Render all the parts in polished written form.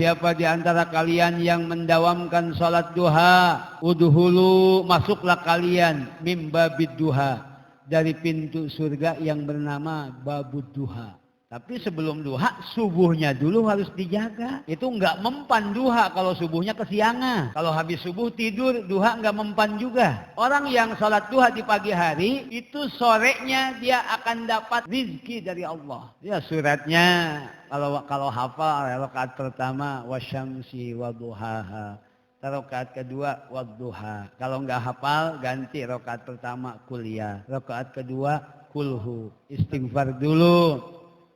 siapa di antara kalian yang mendawamkan salat duha, udhulu, masuklah kalian mimbabid duha, dari pintu surga yang bernama babud duha. Tapi sebelum duha, subuhnya dulu harus dijaga. Itu enggak mempan duha kalau subuhnya kesiangan. Kalau habis subuh tidur, duha enggak mempan juga. Orang yang sholat duha di pagi hari, itu sorenya dia akan dapat rizki dari Allah. Ya suratnya, kalau hafal rakaat pertama, wasyamsi waduhaha. Rakaat kedua wadduha. Kalau enggak hafal, ganti rakaat pertama kuliah. Rakaat kedua kulhu. Istighfar dulu.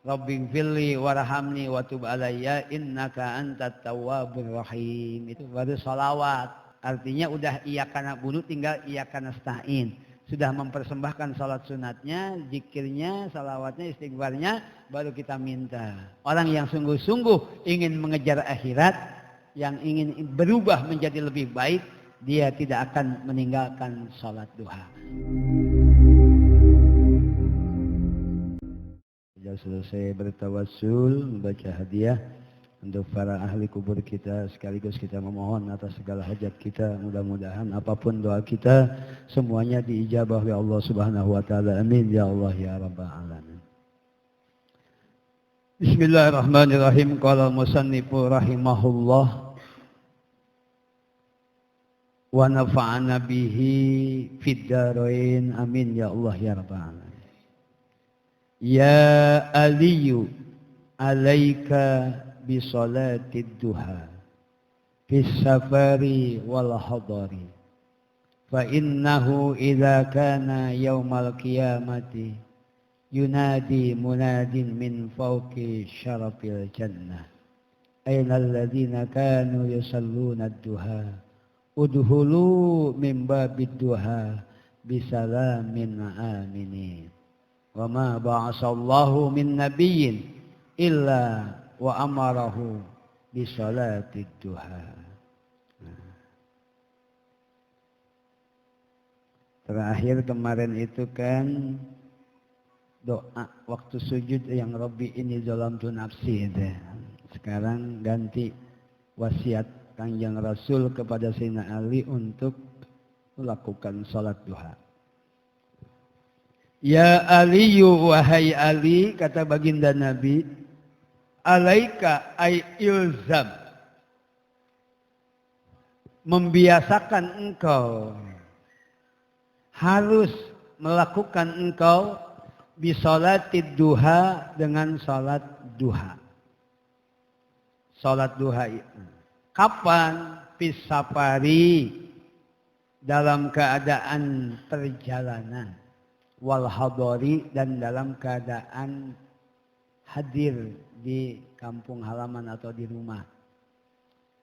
Rabbighfirli warhamni wa tub alayya innaka antat tawwabur rahim. Itu baru salawat. Artinya udah iyyaka na'budu, tinggal iyyaka nasta'in. Sudah mempersembahkan salat sunatnya, zikirnya, salawatnya, istighfarnya, baru kita minta. Orang yang sungguh-sungguh ingin mengejar akhirat, yang ingin berubah menjadi lebih baik, dia tidak akan meninggalkan salat duha. Sudah selesai bertawassul, membaca hadiah untuk para ahli kubur kita, sekaligus kita memohon atas segala hajat kita, mudah-mudahan apapun doa kita semuanya diijabah oleh Allah Subhanahu wa taala. Amin ya Allah ya rabbal alamin. Bismillahirrahmanirrahim. Qala musannifu rahimahullah wa nafa'ana bihi fid dharain. Amin ya Allah ya rabbal alamin. Ya aliyu alaika bisalatid duha fis safari wal hadari fa innahu idza kana yaumal qiyamati yunadi munadin min fawqi syarafil jannah aina alladhina kanu yusalluna ad-duha udhulu min babid duha bisalamin aminin. Wa ma ba'asallahu min nabiyyin illa wa amarahu bisalatid duha. Terakhir kemarin itu kan doa waktu sujud yang Rabbi ini zalamtu nafsi itu. Sekarang ganti wasiat Kanjeng Rasul kepada Sayyidina Ali untuk melakukan salat duha. Ya Aliyu, wahai Ali, kata baginda Nabi, alaika ay ilzam, membiasakan engkau, harus melakukan engkau bisolatid duha, dengan salat duha. Salat duha kapan? Fis safari, dalam keadaan perjalanan, wal hadari, dan dalam keadaan hadir di kampung halaman atau di rumah.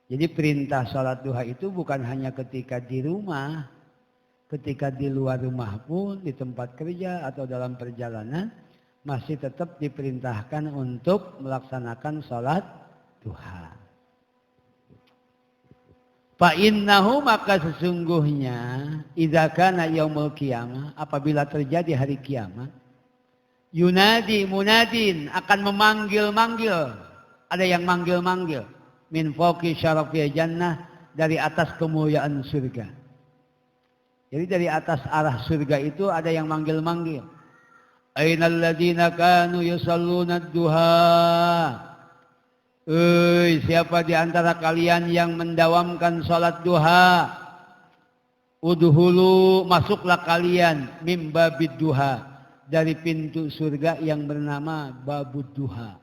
Jadi perintah salat duha itu bukan hanya ketika di rumah, ketika di luar rumah pun, di tempat kerja atau dalam perjalanan, masih tetap diperintahkan untuk melaksanakan salat duha. Fa innahu, maka sesungguhnya, idza kana yaumul qiyamah, apabila terjadi hari kiamat, yunadi munadin, akan memanggil-manggil, ada yang manggil-manggil, min fawqi syarafil jannah, dari atas kemuliaan surga. Jadi dari atas arah surga itu ada yang manggil-manggil. Ainal ladzina kanu yusalluna ad-duha. Siapa di antara kalian yang mendawamkan salat duha, udhulu, masuklah kalian mimbabid duha, dari pintu surga yang bernama babud duha,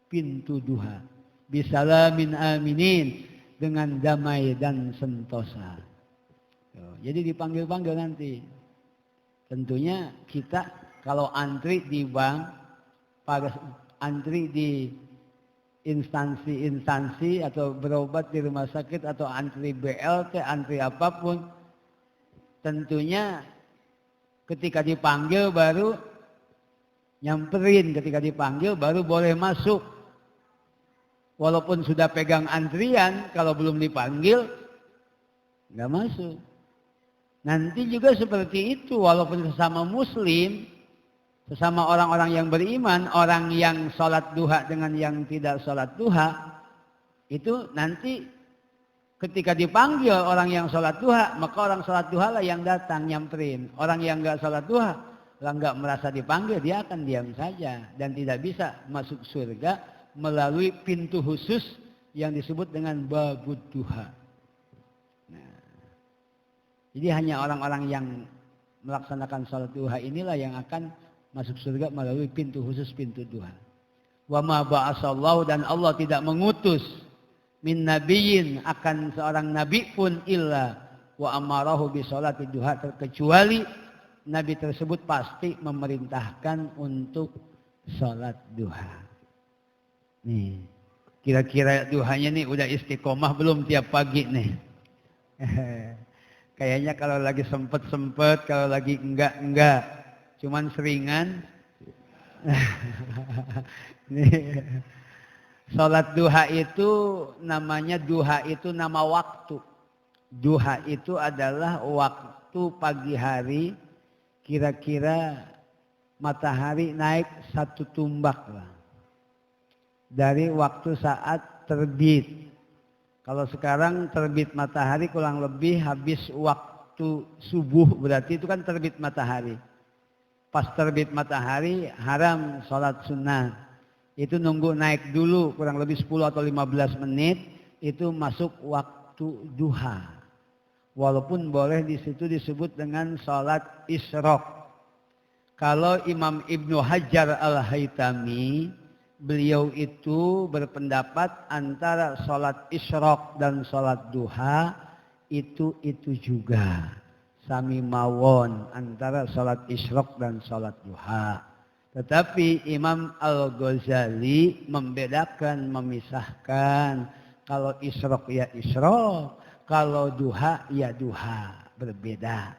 pintu duha, bisalamin aminin, dengan damai dan sentosa. Jadi dipanggil-panggil nanti. Tentunya kita kalau antri di bank, antri di instansi-instansi atau berobat di rumah sakit atau antri BLT, antri apapun, tentunya ketika dipanggil baru nyamperin, ketika dipanggil baru boleh masuk. Walaupun sudah pegang antrian, kalau belum dipanggil nggak masuk. Nanti juga seperti itu, walaupun sesama muslim, sesama orang-orang yang beriman, orang yang sholat duha dengan yang tidak sholat duha, Itu nanti ketika dipanggil orang yang sholat duha, maka orang sholat duha lah yang datang nyamperin. Orang yang nggak sholat duha, lah nggak merasa dipanggil, dia akan diam saja dan tidak bisa masuk surga melalui pintu khusus yang disebut dengan babud duha. Nah, jadi hanya orang-orang yang melaksanakan sholat duha inilah yang akan masuk surga melalui pintu khusus, pintu duha. Wa ma ba'asallahu, dan Allah tidak mengutus min nabiyyin, akan seorang nabi pun illa wa amarahu bi sholati duha, kecuali nabi tersebut pasti memerintahkan untuk sholat duha. Nih, kira-kira duhanya nih udah istiqomah belum tiap pagi nih? Kayaknya kalau lagi sempet, kalau lagi enggak. Cuman seringan. Nih. Salat duha itu namanya, duha itu nama waktu. Duha itu adalah waktu pagi hari, kira-kira matahari naik 1 tumbak lah. Dari waktu saat terbit. Kalau sekarang terbit matahari kurang lebih habis waktu subuh, berarti itu kan terbit matahari. Pas terbit matahari haram sholat sunnah. Itu nunggu naik dulu kurang lebih 10 atau 15 menit, itu masuk waktu duha. Walaupun boleh di situ disebut dengan sholat isyraq. Kalau Imam Ibnu Hajar al-Haytami, beliau itu berpendapat antara sholat isyraq dan sholat duha itu juga. Sami mawon antara sholat isyraq dan sholat duha. Tetapi Imam Al-Ghazali membedakan, memisahkan. Kalau isyraq ya isyraq, kalau duha ya duha, berbeda.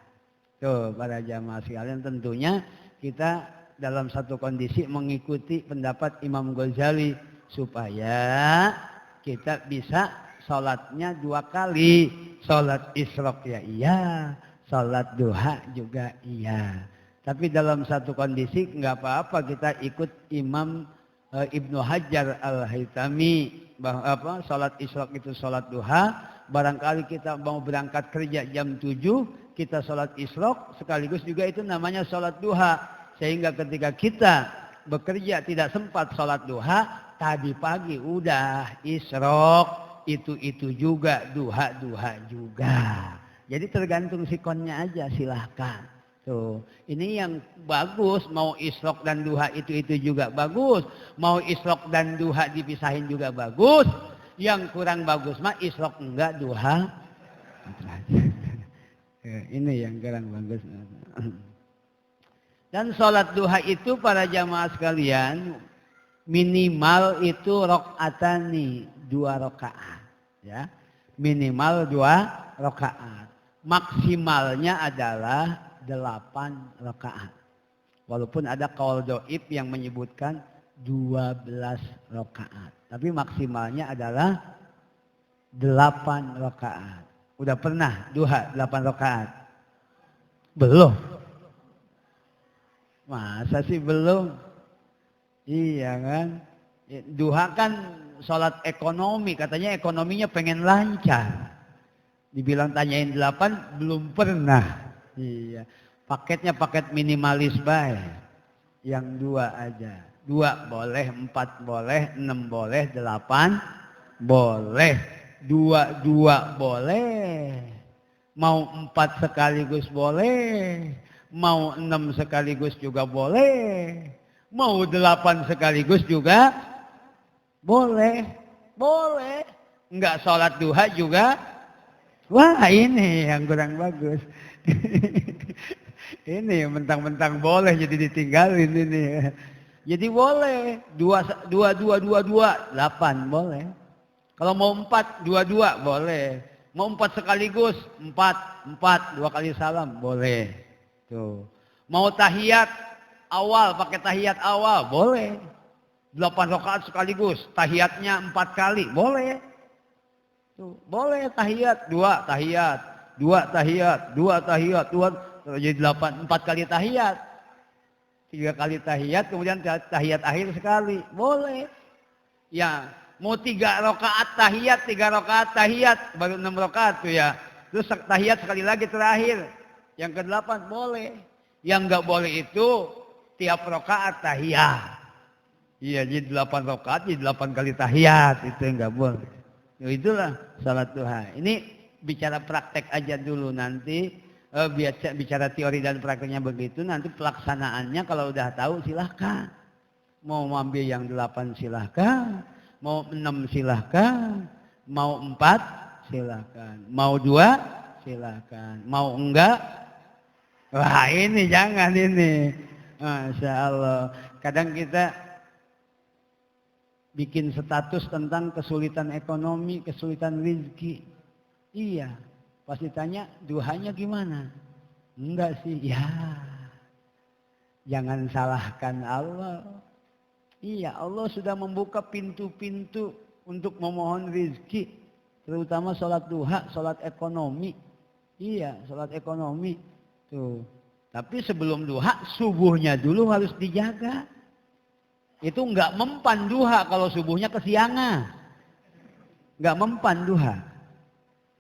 Tuh para jamaah sekalian, tentunya kita dalam satu kondisi mengikuti pendapat Imam Ghazali supaya kita bisa sholatnya 2 kali. Sholat isyraq ya iya, sholat duha juga iya. Tapi dalam satu kondisi nggak apa-apa kita ikut Imam Ibnu Hajar al-Haytami, bahwa sholat isyraq itu sholat duha. Barangkali kita mau berangkat kerja jam 7, kita sholat isyraq sekaligus juga itu namanya sholat duha. Sehingga ketika kita bekerja tidak sempat sholat duha, tadi pagi udah isyraq, itu juga, duha juga. Jadi tergantung sikonnya aja, silahkan. Tuh, ini yang bagus, mau isyraq dan duha itu juga bagus. Mau isyraq dan duha dipisahin juga bagus. Yang kurang bagus mah isyraq enggak, duha. Ini yang kurang bagus. Dan sholat duha itu para jamaah sekalian minimal itu rakaatani, 2 rakaat. Ya, minimal 2 rakaat. Maksimalnya adalah 8 rakaat. Walaupun ada qaul dhaif yang menyebutkan 12 rakaat. Tapi maksimalnya adalah 8 rakaat. Udah pernah duha 8 rakaat? Belum. Masa sih belum? Iya kan? Duha kan sholat ekonomi. Katanya ekonominya pengen lancar. Dibilang tanyain 8, belum pernah. Iya, paketnya paket minimalis baik. Yang 2 aja. 2 boleh, 4 boleh, 6 boleh, 8 boleh. 2 boleh. Mau 4 sekaligus boleh. Mau 6 sekaligus juga boleh. Mau 8 sekaligus juga boleh. Boleh. Enggak sholat duha juga. Wah, ini yang kurang bagus. Ini mentang-mentang boleh jadi ditinggalin ini. Jadi boleh 2, 8 boleh. Kalau mau 4, 2 boleh. Mau 4 sekaligus, 4 2 kali salam boleh. Tuh. Mau tahiyat awal, pakai tahiyat awal boleh. 8 rakaat sekaligus, tahiyatnya 4 kali boleh. Tuh, boleh tahiyat, 2 tahiyat. 2 tahiyat, 2 tahiyat, 2 jadi 8, 4 kali tahiyat. 3 kali tahiyat, kemudian tahiyat akhir sekali. Boleh. Ya, Mau 3 rakaat tahiyat, baru 6 rakaat tuh ya. Terus tahiyat sekali lagi terakhir. Yang ke-8 boleh. Yang nggak boleh itu tiap rakaat tahiyat. Iya, jadi 8 rakaat, jadi 8 kali tahiyat. Itu yang nggak boleh. Ya, itulah salat duha. Ini bicara praktek aja dulu nanti. Bicara teori dan prakteknya begitu. Nanti pelaksanaannya kalau udah tahu silahkan. Mau ambil yang 8 silahkan. Mau 6 silahkan, mau 4 silahkan, mau 2 silahkan, mau enggak, wah ini jangan ini. Masya Allah. Kadang kita bikin status tentang kesulitan ekonomi, kesulitan rezeki. Iya, pas ditanya duhanya gimana? Enggak sih, ya jangan salahkan Allah. Iya, Allah sudah membuka pintu-pintu untuk memohon rezeki, terutama sholat duha, sholat ekonomi. Iya, sholat ekonomi tuh. Tapi sebelum duha, subuhnya dulu harus dijaga. Itu nggak mempan duha kalau subuhnya kesiangan. Nggak mempan duha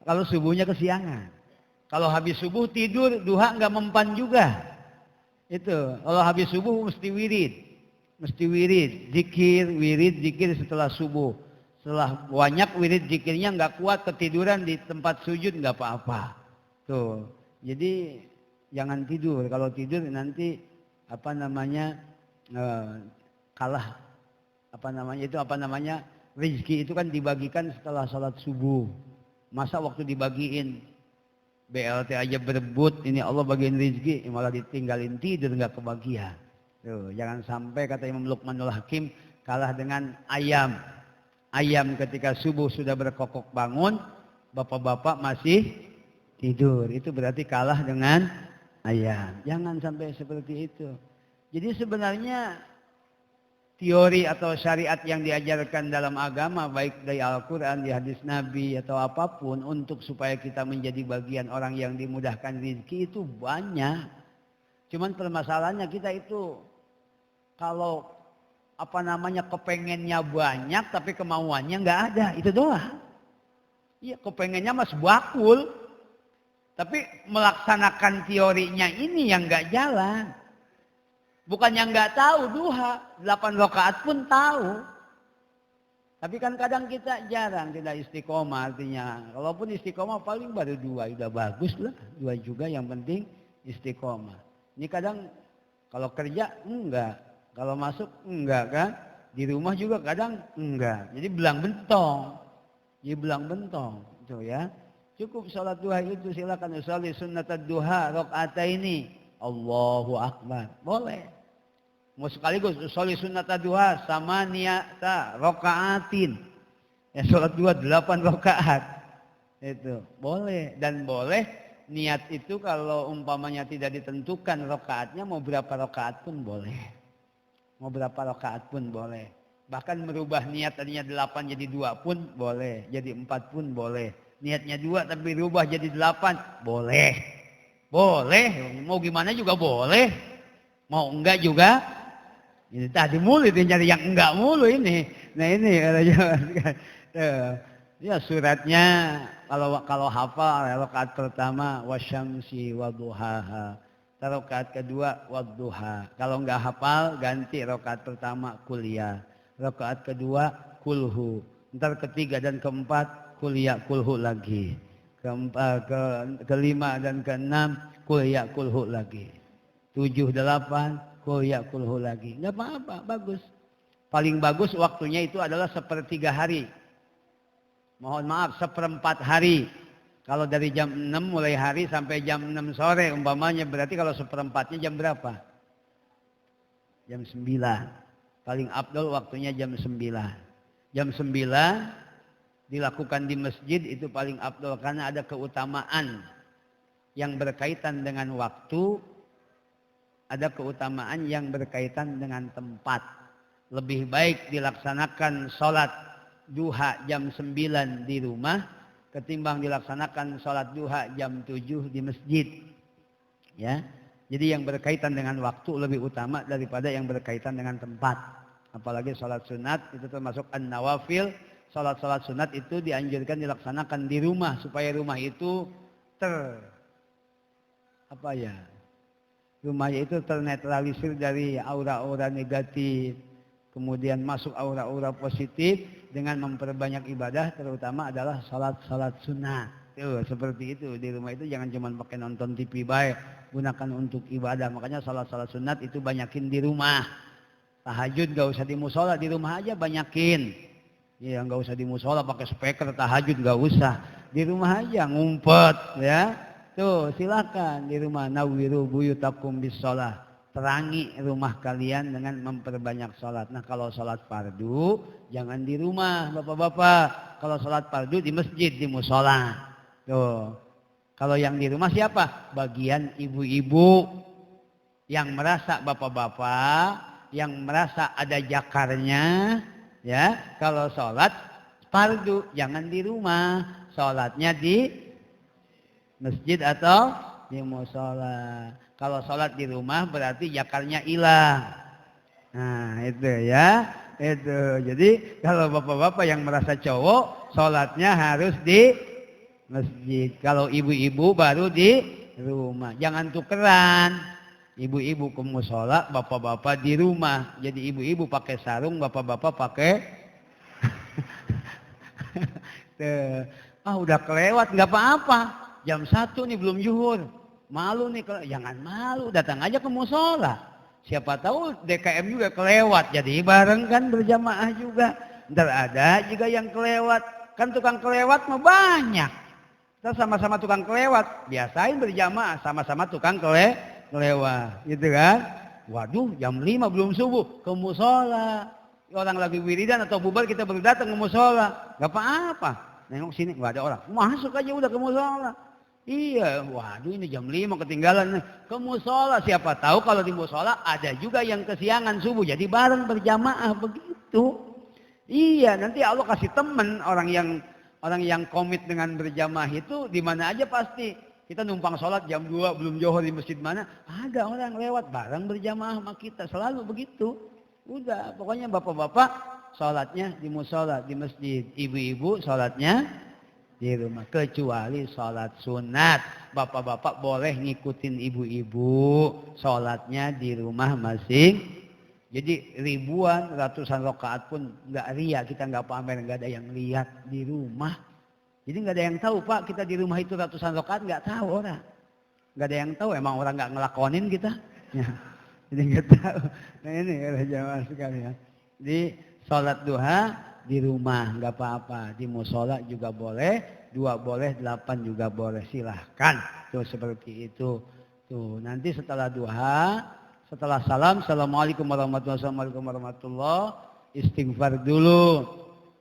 kalau subuhnya kesiangan. Kalau habis subuh tidur, duha nggak mempan juga. Itu kalau habis subuh mesti wirid. Mesti wirid, zikir setelah subuh. Setelah banyak wirid zikirnya nggak kuat ketiduran di tempat sujud nggak apa-apa. Tuh, jadi jangan tidur. Kalau tidur nanti kalah. Rezeki itu kan dibagikan setelah sholat subuh. Masa waktu dibagiin BLT aja berebut, ini Allah bagiin rezeki malah ditinggalin tidur nggak kebagian. Tuh, jangan sampai kata Imam Luqmanul Hakim kalah dengan ayam. Ayam ketika subuh sudah berkokok bangun, bapak-bapak masih tidur. Itu berarti kalah dengan ayam. Jangan sampai seperti itu. Jadi sebenarnya teori atau syariat yang diajarkan dalam agama, baik dari Al-Quran, di hadis Nabi atau apapun, untuk supaya kita menjadi bagian orang yang dimudahkan rezeki itu banyak. Cuman permasalahannya kita itu kalau kepengennya banyak tapi kemauannya nggak ada, itu doang. Iya, kepengennya mas bakul, tapi melaksanakan teorinya ini yang nggak jalan. Bukannya nggak tahu duha, 8 rakaat pun tahu. Tapi kan kadang kita jarang, tidak istiqomah artinya. Kalaupun istiqomah paling baru 2, udah bagus lah. 2 juga yang penting istiqomah. Ini kadang kalau kerja enggak. Kalau masuk enggak kan, di rumah juga kadang enggak. Jadi belang bentong, itu ya. Cukup sholat duha itu silakan usolli sunnatad duha rakaataini. Allahu Akbar, boleh. Mau sekaligus usolli sunnatad duha sama niyata rakaatin. Ya sholat duha 8 rakaat. Itu boleh dan boleh niat itu kalau umpamanya tidak ditentukan rakaatnya mau berapa rakaat pun boleh. Mau berapa rakaat pun boleh. Bahkan merubah niat tadinya 8 jadi 2 pun boleh. Jadi 4 pun boleh. Niatnya 2 tapi rubah jadi 8 boleh. Boleh. Mau gimana juga boleh. Mau enggak juga. Ini tadi mulu itu nyari yang enggak mulu ini. Nah ini ya suratnya kalau hafal rakaat pertama wasyamsi waduhaha. Rakaat kedua wadduha. Kalau enggak hafal ganti rakaat pertama kuliah. Rakaat kedua kulhu. Ntar ketiga dan keempat kuliah kulhu lagi. Kelima dan keenam kuliah kulhu lagi. 7, 8 kuliah kulhu lagi. Enggak apa-apa, bagus. Paling bagus waktunya itu adalah 1/3 hari. Mohon maaf 1/4 hari. Kalau dari jam 6 mulai hari sampai jam 6 sore umpamanya berarti kalau 1/4-nya jam berapa? Jam 9. Paling afdol waktunya jam 9. Jam 9 dilakukan di masjid itu paling afdol karena ada keutamaan yang berkaitan dengan waktu, ada keutamaan yang berkaitan dengan tempat. Lebih baik dilaksanakan sholat duha jam 9 di rumah ketimbang dilaksanakan sholat duha jam 7 di masjid. Ya, jadi yang berkaitan dengan waktu lebih utama daripada yang berkaitan dengan tempat. Apalagi sholat sunat itu termasuk an-nawafil Salat-salat sunat itu dianjurkan dilaksanakan di rumah supaya rumah itu rumahnya itu ternetralisir dari aura-aura negatif. Kemudian masuk aura-aura positif dengan memperbanyak ibadah, terutama adalah salat-salat sunat. Tuh, seperti itu. Di rumah itu jangan cuma pakai nonton TV baik, gunakan untuk ibadah. Makanya salat-salat sunat itu banyakin di rumah. Tahajud gak usah di musola, di rumah aja banyakin. Ya gak usah di musola pakai speaker tahajud, gak usah. Di rumah aja ngumpet ya. Tuh silakan di rumah. Nawiru buyutakum bis sholah. Terangi rumah kalian dengan memperbanyak sholat. Nah kalau sholat fardu jangan di rumah bapak-bapak. Kalau sholat fardu di masjid, di musola. Tuh. Kalau yang di rumah siapa? Bagian ibu-ibu yang merasa bapak-bapak, yang merasa ada jakarnya. Ya, kalau sholat fardu jangan di rumah. Sholatnya di masjid atau di musola. Kalau sholat di rumah berarti jakarnya hilang. Nah itu ya. Itu. Jadi kalau bapak-bapak yang merasa cowok, sholatnya harus di masjid. Kalau ibu-ibu baru di rumah. Jangan tukeran. Ibu-ibu ke musola, bapak-bapak di rumah. Jadi ibu-ibu pakai sarung, bapak-bapak pakai. Udah kelewat, nggak apa-apa. Jam 1 nih belum zuhur. Malu nih, jangan malu, datang aja ke musola. Siapa tahu DKM juga kelewat, jadi bareng kan berjamaah juga. Ntar ada juga yang kelewat, kan tukang kelewat mah banyak. Kita sama-sama tukang kelewat, biasain berjamaah sama-sama tukang kelewat, gitu kan? Waduh, jam 5 belum subuh ke musola. Orang lagi wiridan atau bubar kita baru datang ke musola, nggak apa-apa. Nengok sini nggak ada orang, masuk aja udah ke musola. Iya, waduh ini jam 5 ketinggalan nih. Ke musola, siapa tahu kalau di musola ada juga yang kesiangan subuh. Jadi bareng berjamaah begitu. Iya, nanti Allah kasih teman orang yang komit dengan berjamaah itu di mana aja pasti. Kita numpang sholat jam 2 belum zuhur di masjid mana. Ada orang lewat bareng berjamaah sama kita. Selalu begitu. Udah, pokoknya bapak-bapak sholatnya di musola, di masjid. Ibu-ibu sholatnya di rumah, kecuali sholat sunat. Bapak-bapak boleh ngikutin ibu-ibu sholatnya di rumah masing. Jadi ribuan, ratusan rakaat pun nggak ria, kita nggak pamer, nggak ada yang lihat di rumah. Jadi nggak ada yang tahu Pak, kita di rumah itu ratusan rakaat, nggak tahu orang. Nggak ada yang tahu, emang orang nggak ngelakonin kita. Ya. Jadi nggak tahu. Nah ini ya jamaah sekalian. Di sholat duha di rumah nggak apa-apa, di musola juga boleh, 2 boleh, 8 juga boleh, silahkan. Tuh seperti itu. Tuh nanti setelah duha, setelah salam, assalamualaikum warahmatullahi, istighfar dulu.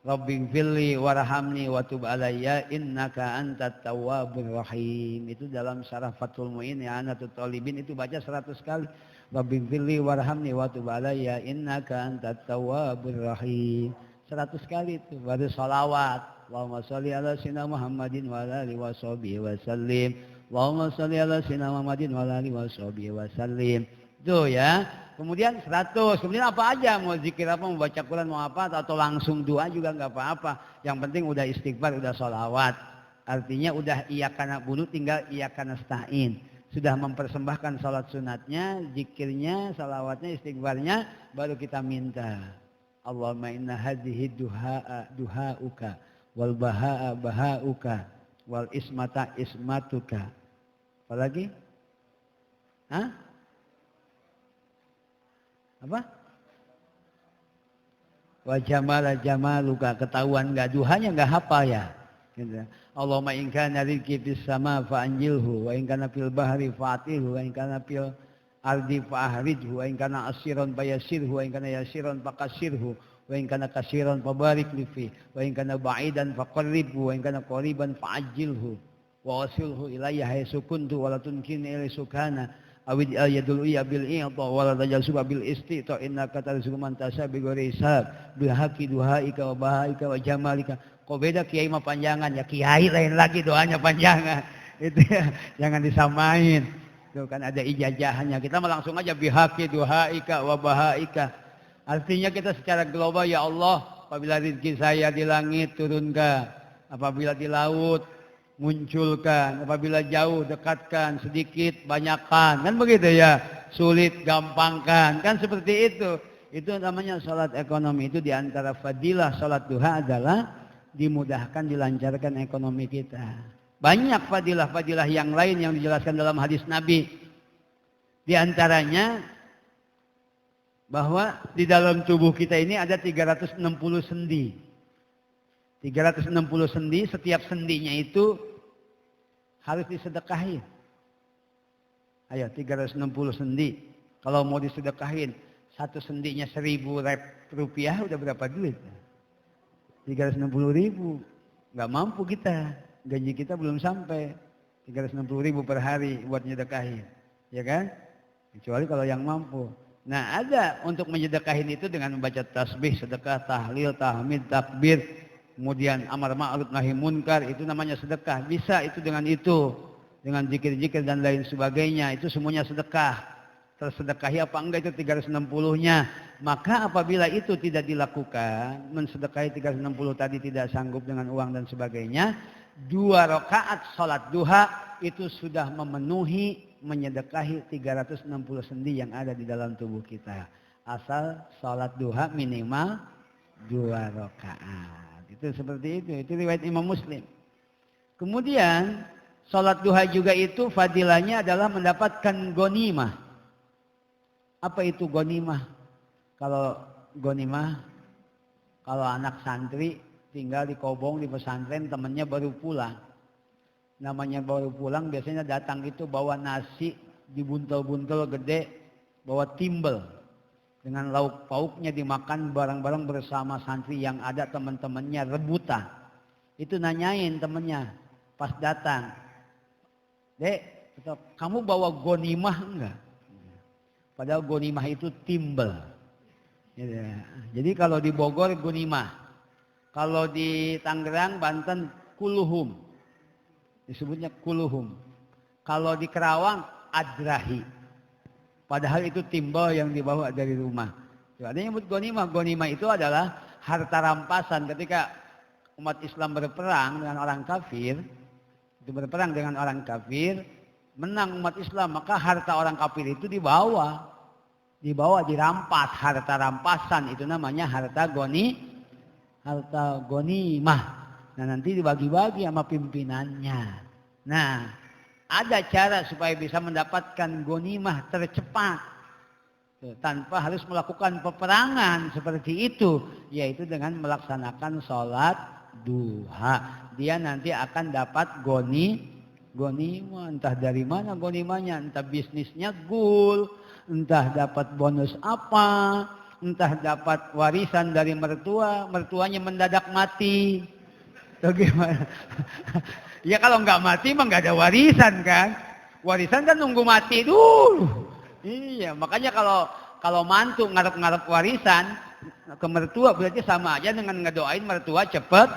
Rabbighfirli warhamni wa tub alayya innaka antat tawwabur rahim. Itu dalam syarah Fathul Mu'in ya Anatut Talibin itu baca 100 kali. Rabbighfirli warhamni wa tub alayya innaka antat tawwabur rahim. 100 kali itu baru salawat. Allahumma sholli ala sayyidina Muhammadin wa ala alihi washabihi wasallim. Allahumma sholli ala sayyidina Muhammadin wa ala alihi washabihi wasallim. Itu ya. Kemudian 100. Kemudian apa aja, mau zikir apa, mau baca Quran, mau apa, atau langsung doa juga nggak apa-apa. Yang penting udah istighfar, udah sholawat. Artinya udah iyyaka na'budu, tinggal iyyaka nasta'in. Sudah mempersembahkan salat sunatnya, zikirnya, sholawatnya, istighfarnya, baru kita minta. Allahumma inna hadhihi duha'uka wal baha'a baha'uka wal ismata ismatuka. Apalagi? Hah? Apa? Wa jamala jamaluka, ketahuan enggak duhanya enggak hafal ya. Gitu. Allahumma in kana rizqi fis sama fa anjilhu wa in kana fil bahri fa'tilhu wa in kana fil ardi fa'ahridhu wa in kana asiran bayasirhu wa in kana yasiran faqasirhu wa in kana kasiran fabarik li fi wa in kana ba'idan faqarribhu wa in kana qariban fa'ajjilhu wa wasilhu ilayya haitsu kuntu wa la tunkinni ilai sukana awid al-yadul iya bil i'ta wa la tajasuba bil istita innaka tarzuqu man tasha bi ghairi hisab bi haqqi duhaika wa bahaika wa jamalika. Kok beda kiai mah panjangan ya, kiai lain lagi doanya panjangan. Itu ya, jangan disamain. Itu kan ada ijazahannya. Kita mah langsung aja bi haqqi duhaika wa bahaika. Artinya kita secara global, ya Allah, apabila rezeki saya di langit turunkan, apabila di laut munculkan, apabila jauh dekatkan, sedikit banyakkan, kan begitu ya, sulit gampangkan, kan seperti itu. Itu namanya salat ekonomi. Itu diantara fadilah salat duha adalah dimudahkan, dilancarkan ekonomi kita. Banyak fadilah-fadilah yang lain yang dijelaskan dalam hadis Nabi. Di antaranya bahwa di dalam tubuh kita ini ada 360 sendi. 360 sendi, setiap sendinya itu harus disedekahin. Ayo 360 sendi. Kalau mau disedekahin, satu sendinya 1.000 rupiah udah berapa duit? 360.000. Nggak mampu kita. Gaji kita belum sampai 360.000 per hari buat nyedekahin. Ya kan? Kecuali kalau yang mampu. Nah ada untuk menyedekahin itu dengan membaca tasbih, sedekah, tahlil, tahmid, takbir. Kemudian amar ma'ruf nahi munkar, itu namanya sedekah. Bisa itu dengan itu. Dengan zikir-zikir dan lain sebagainya. Itu semuanya sedekah. Tersedekahi apa enggak itu 360-nya. Maka apabila itu tidak dilakukan, mensedekahi 360 tadi tidak sanggup dengan uang dan sebagainya, 2 rakaat salat duha itu sudah memenuhi menyedekahi 360 sendi yang ada di dalam tubuh kita. Asal salat duha minimal 2 rakaat. Itu seperti itu. Itu riwayat Imam Muslim. Kemudian salat duha juga itu fadilahnya adalah mendapatkan ghanimah. Apa itu ghanimah? Kalau ghanimah, kalau anak santri tinggal di kobong di pesantren, temannya baru pulang. Namanya baru pulang biasanya datang itu bawa nasi dibuntel-buntel gede, bawa timbel. Dengan lauk pauknya dimakan bareng-bareng bersama santri yang ada, teman-temannya rebutan. Itu nanyain temannya pas datang. Dek, kamu bawa ghanimah enggak? Padahal ghanimah itu timbel. Jadi kalau di Bogor ghanimah. Kalau di Tangerang, Banten kuluhum. Disebutnya kuluhum. Kalau di Kerawang adrahi. Padahal itu timbel yang dibawa dari rumah. Ada yang nyebut ghanimah. Ghanimah itu adalah harta rampasan ketika umat Islam berperang dengan orang kafir. Itu berperang dengan orang kafir. Menang umat Islam, maka harta orang kafir itu dibawa, dirampas, harta rampasan itu namanya harta ghanimah. Nah nanti dibagi-bagi sama pimpinannya. Nah ada cara supaya bisa mendapatkan ghanimah tercepat tanpa harus melakukan peperangan seperti itu, yaitu dengan melaksanakan sholat duha. Dia nanti akan dapat ghanimah, entah dari mana ghanimahnya, entah bisnisnya gul, entah dapat bonus apa, entah dapat warisan dari mertuanya mendadak mati. Bagaimana? Ya kalau nggak mati mah nggak ada warisan kan? Warisan kan nunggu mati dulu. Iya, makanya kalau mantu ngarep-ngarep warisan ke mertua berarti sama aja dengan ngedoain mertua cepet.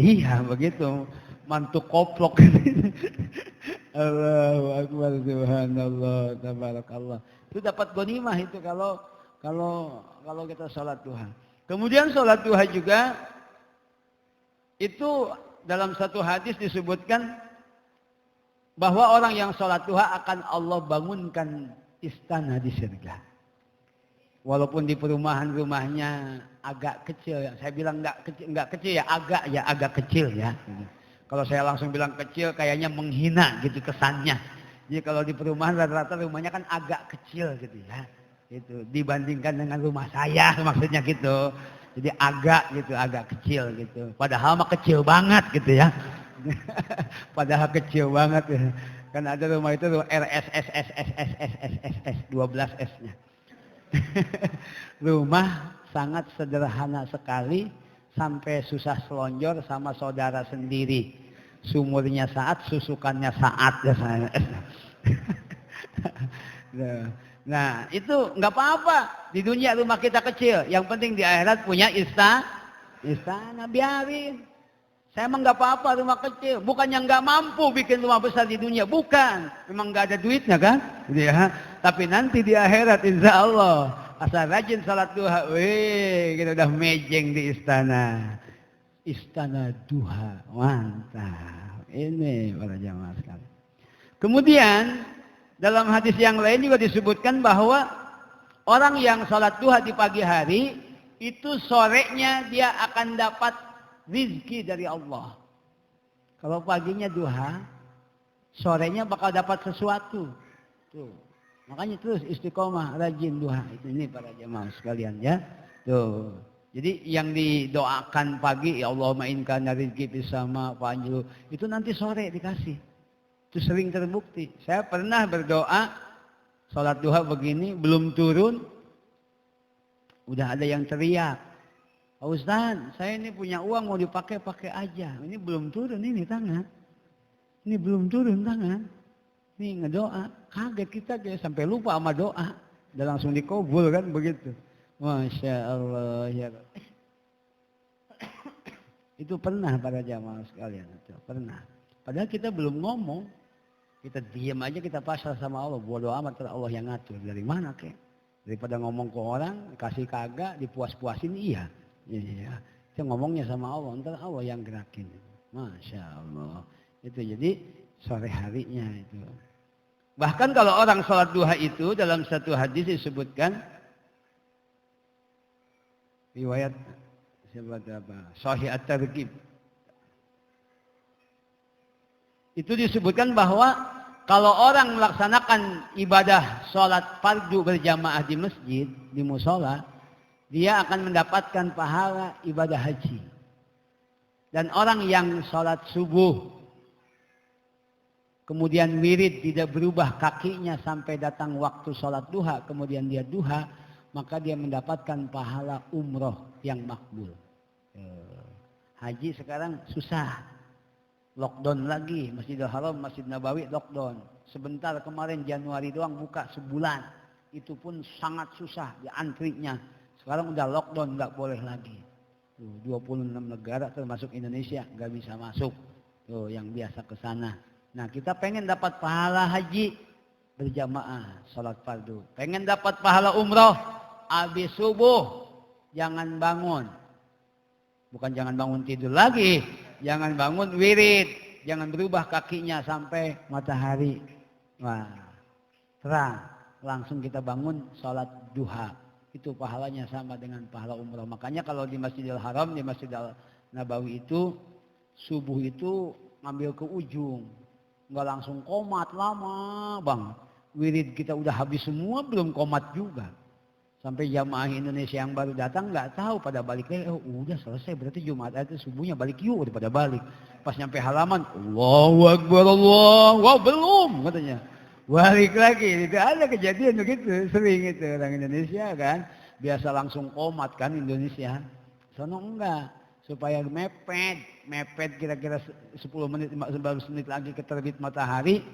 Iya, begitu. Mantu koplok. Allahu akbar, subhanallah, tabarakallah. Itu dapat ghanimah itu kalau kita salat duha. Kemudian salat duha juga itu dalam satu hadis disebutkan bahwa orang yang salat duha akan Allah bangunkan istana di surga. Walaupun di perumahan rumahnya agak kecil, ya. Saya bilang enggak kecil ya, agak kecil ya. Kalau saya langsung bilang kecil kayaknya menghina gitu kesannya. Jadi kalau di perumahan rata-rata rumahnya kan agak kecil gitu ya. Itu dibandingkan dengan rumah saya maksudnya gitu. Jadi agak kecil gitu. Padahal mah kecil banget gitu ya. Padahal kecil banget ya. Kan ada rumah itu RSSSSSSSS 12S-nya. Rumah sangat sederhana sekali sampai susah selonjor sama saudara sendiri. Sumurnya saat, susukannya saat. Nah itu nggak apa-apa. Di dunia rumah kita kecil. Yang penting di akhirat punya istana, biarin. Saya emang nggak apa-apa rumah kecil. Bukannya nggak mampu bikin rumah besar di dunia. Bukan. Memang nggak ada duitnya kan. Ya. Tapi nanti di akhirat insya Allah asal rajin salat duha, wih, kita udah mejeng di istana. Istana duha, mantap. Ini para jamaah sekalian. Kemudian dalam hadis yang lain juga disebutkan bahwa orang yang salat duha di pagi hari itu sorenya dia akan dapat rizki dari Allah. Kalau paginya duha, sorenya bakal dapat sesuatu. Tuh. Makanya terus istiqomah, rajin duha. Ini para jamaah sekalian ya. Tuh. Jadi yang didoakan pagi, ya Allahumma inna rizki bisama fa'anjilu, itu nanti sore dikasih. Itu sering terbukti. Saya pernah berdoa, salat duha begini, belum turun, udah ada yang teriak. Pak Ustaz, saya ini punya uang mau dipakai aja. Ini belum turun ini tangan. Ini belum turun tangan. Ini ngedoa, kaget kita sampai lupa sama doa. Udah langsung dikabul kan begitu. Masya Allah ya. Itu pernah para jamaah sekalian. Itu pernah. Padahal kita belum ngomong. Kita diam aja, kita pasrah sama Allah. Bodo amat Allah yang ngatur. Dari mana kek? Daripada ngomong ke orang, kasih kagak, dipuas-puasin iya. Iya. Kita ngomongnya sama Allah, ntar Allah yang gerakin. Masya Allah. Itu jadi sore harinya itu. Bahkan kalau orang sholat duha itu dalam satu hadis disebutkan riwayat Sahih At-Targhib. Itu disebutkan bahwa kalau orang melaksanakan ibadah sholat fardu berjamaah di masjid, di musola, dia akan mendapatkan pahala ibadah haji. Dan orang yang sholat subuh kemudian wirid tidak berubah kakinya sampai datang waktu sholat duha, kemudian dia duha, maka dia mendapatkan pahala umroh yang makbul. Haji sekarang susah, lockdown lagi, Masjidil Haram, Masjid Nabawi lockdown. Sebentar kemarin Januari doang buka sebulan, itu pun sangat susah di antrinya. Sekarang udah lockdown, nggak boleh lagi. 26 negara termasuk Indonesia nggak bisa masuk. Tuh yang biasa ke sana. Nah kita pengen dapat pahala haji berjamaah salat fardu. Pengen dapat pahala umroh habis subuh jangan bangun. Bukan jangan bangun tidur lagi, jangan bangun wirid, jangan berubah kakinya sampai matahari. Wah, terang langsung kita bangun salat duha. Itu pahalanya sama dengan pahala umroh. Makanya kalau di Masjidil Haram, di Masjidil Nabawi itu subuh itu ngambil ke ujung. Nggak langsung komat lama bang. Wirid kita udah habis semua belum komat juga. Sampai jamaah Indonesia yang baru datang nggak tahu pada balik lagi. Oh udah selesai berarti Jumat itu subuhnya balik yuk udah pada balik. Pas nyampe halaman Allahu Akbar Allah. Wah belum katanya. Balik lagi. Itu ada kejadian begitu. Sering itu orang Indonesia kan. Biasa langsung komat kan Indonesia. Sono enggak. Supaya mepet kira-kira 10 menit, 15 menit lagi ke terbit matahari,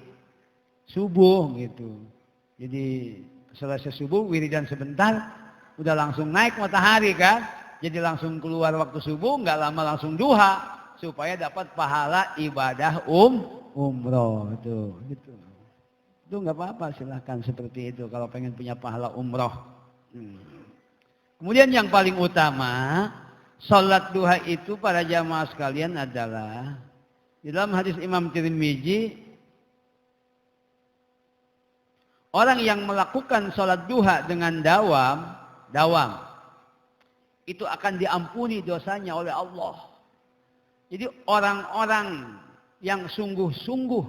subuh gitu. Jadi selesai subuh, wiridan sebentar, udah langsung naik matahari kan. Jadi langsung keluar waktu subuh, nggak lama langsung duha, supaya dapat pahala ibadah umroh itu. Gitu. Itu nggak apa-apa, silahkan seperti itu kalau pengen punya pahala umroh. Kemudian yang paling utama, salat duha itu para jamaah sekalian adalah di dalam hadis Imam Tirmizi, orang yang melakukan salat duha dengan dawam itu akan diampuni dosanya oleh Allah. Jadi orang-orang yang sungguh-sungguh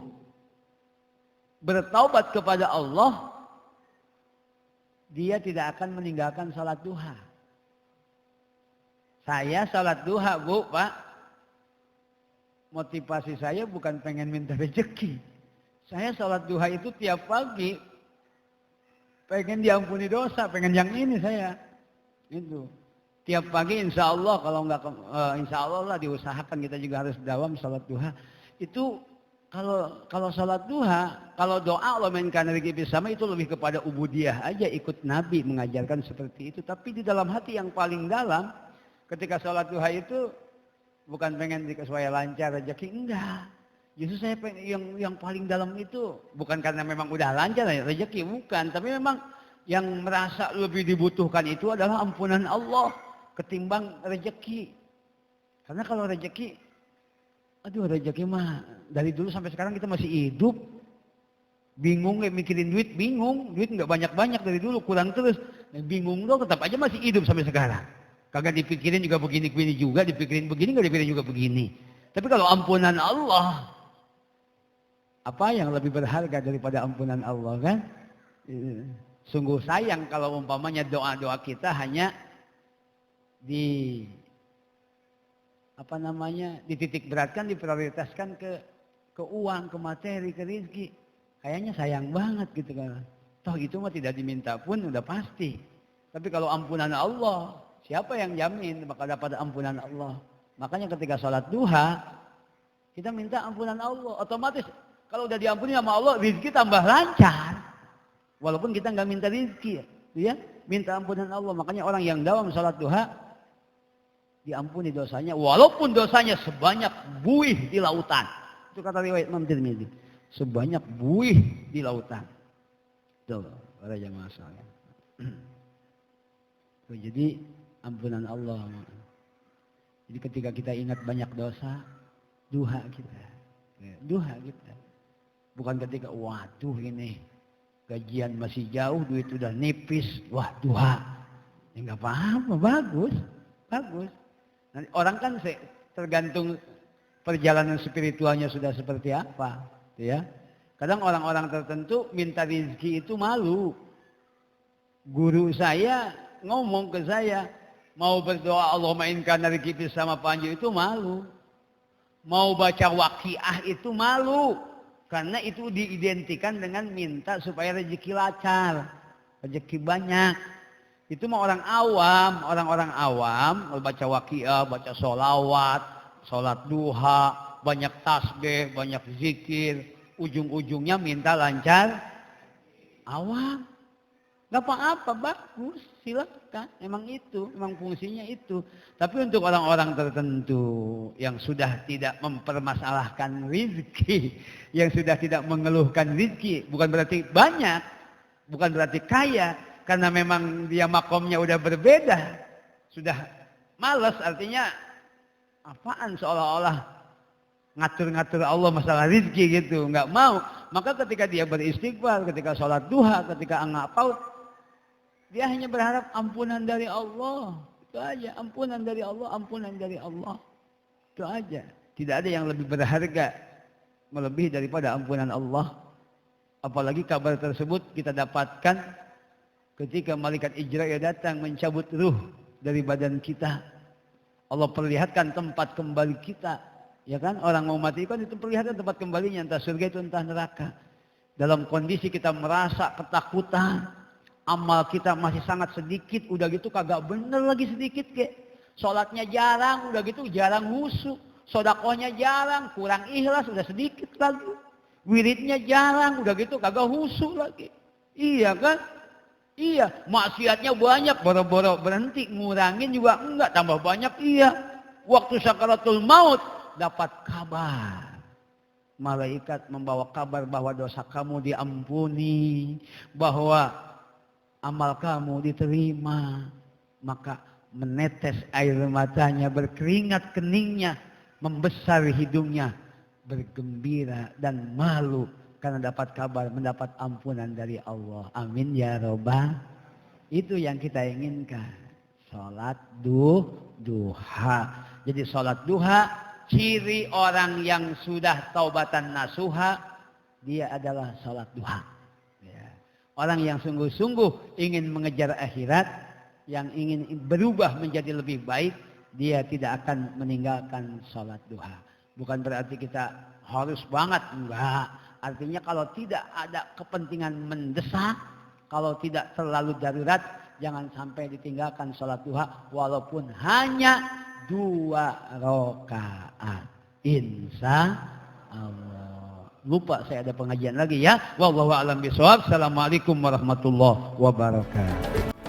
bertaubat kepada Allah, dia tidak akan meninggalkan salat duha. Saya salat duha bu, Pak. Motivasi saya bukan pengen minta rezeki. Saya salat duha itu tiap pagi. Pengen diampuni dosa, pengen yang ini saya. Itu. Tiap pagi insya Allah, kalau enggak insya Allah lah diusahakan kita juga harus dawam salat duha. Itu kalau salat duha, kalau doa Allah mainkan rezeki bersama itu lebih kepada ubudiyah aja, ikut Nabi mengajarkan seperti itu. Tapi di dalam hati yang paling dalam, ketika sholat duha itu bukan pengen supaya lancar rezeki, enggak. Justru saya yang paling dalam itu bukan karena memang udah lancar rezeki, bukan. Tapi memang yang merasa lebih dibutuhkan itu adalah ampunan Allah ketimbang rezeki. Karena kalau rezeki, aduh rezeki mah dari dulu sampai sekarang kita masih hidup. Bingung mikirin duit, bingung. Duit nggak banyak-banyak dari dulu, kurang terus. Bingung dong, tetap aja masih hidup sampai sekarang. Kagak dipikirin juga begini-begini juga, dipikirin begini, nggak dipikirin juga begini. Tapi kalau ampunan Allah, apa yang lebih berharga daripada ampunan Allah kan? Sungguh sayang kalau umpamanya doa-doa kita hanya dititik beratkan, diprioritaskan ke uang, ke materi, ke rezeki. Kayaknya sayang banget gitu kan. Toh itu mah tidak diminta pun udah pasti. Tapi kalau ampunan Allah, siapa yang jamin bakal dapat ampunan Allah? Makanya ketika sholat duha, kita minta ampunan Allah. Otomatis kalau udah diampuni sama Allah, rezeki tambah lancar. Walaupun kita nggak minta rezeki, ya, minta ampunan Allah. Makanya orang yang dawam sholat duha, diampuni dosanya. Walaupun dosanya sebanyak buih di lautan. Itu kata riwayat Imam Tirmidzi. Sebanyak buih di lautan. Tuh, para jamaah sekalian. Jadi ampunan Allah. Jadi ketika kita ingat banyak dosa, duha kita. Duha kita. Bukan ketika, waduh ini gajian masih jauh, duit udah nipis, wah duha. Ya nggak apa-apa, bagus. Bagus. Nanti orang kan tergantung perjalanan spiritualnya sudah seperti apa. Ya. Kadang orang-orang tertentu minta rezeki itu malu. Guru saya ngomong ke saya, mau berdoa Allahumma in kana rizqi sama panji itu malu. Mau baca waqiah itu malu. Karena itu diidentikan dengan minta supaya rezeki lancar, rezeki banyak. Itu mah orang awam, orang-orang awam baca waqiah, baca sholawat, sholat duha, banyak tasbih, banyak zikir, ujung-ujungnya minta lancar. Awam. Gak apa-apa, bagus, silakan. Emang itu, emang fungsinya itu. Tapi untuk orang-orang tertentu yang sudah tidak mempermasalahkan rizki, yang sudah tidak mengeluhkan rizki, bukan berarti banyak, bukan berarti kaya, karena memang dia makomnya udah berbeda, sudah malas, artinya apaan seolah-olah ngatur-ngatur Allah masalah rizki gitu, nggak mau. Maka ketika dia beristighfar, ketika sholat duha, ketika paut, dia hanya berharap ampunan dari Allah. Itu aja, ampunan dari Allah, ampunan dari Allah. Itu aja. Tidak ada yang lebih berharga melebihi daripada ampunan Allah. Apalagi kabar tersebut kita dapatkan ketika malaikat Ijrail datang mencabut ruh dari badan kita. Allah perlihatkan tempat kembali kita. Ya kan, orang mau mati kan itu perlihatkan tempat kembalinya, entah surga itu entah neraka. Dalam kondisi kita merasa ketakutan, amal kita masih sangat sedikit, udah gitu kagak bener lagi sedikit kek. Sholatnya jarang, udah gitu jarang husu. Sodakohnya jarang, kurang ikhlas, udah sedikit lagi. Wiridnya jarang, udah gitu kagak husu lagi. Iya kan? Iya, maksiatnya banyak, boro-boro berhenti, ngurangin juga enggak, tambah banyak. Iya, waktu sakaratul maut dapat kabar. Malaikat membawa kabar bahwa dosa kamu diampuni, bahwa amal kamu diterima. Maka menetes air matanya, berkeringat keningnya, membesar hidungnya, bergembira dan malu karena dapat kabar mendapat ampunan dari Allah. Amin ya robbal. Itu yang kita inginkan. Sholat duha. Jadi sholat duha, ciri orang yang sudah taubatan nasuha, dia adalah sholat duha. Ya. Orang yang sungguh-sungguh ingin mengejar akhirat, yang ingin berubah menjadi lebih baik, dia tidak akan meninggalkan sholat duha. Bukan berarti kita harus banget, enggak. Artinya kalau tidak ada kepentingan mendesak, kalau tidak terlalu darurat, jangan sampai ditinggalkan sholat duha walaupun hanya 2 rakaat. Insya Allah. Lupa saya ada pengajian lagi ya. Wallahu a'lam bishawab. Assalamualaikum warahmatullahi wabarakatuh.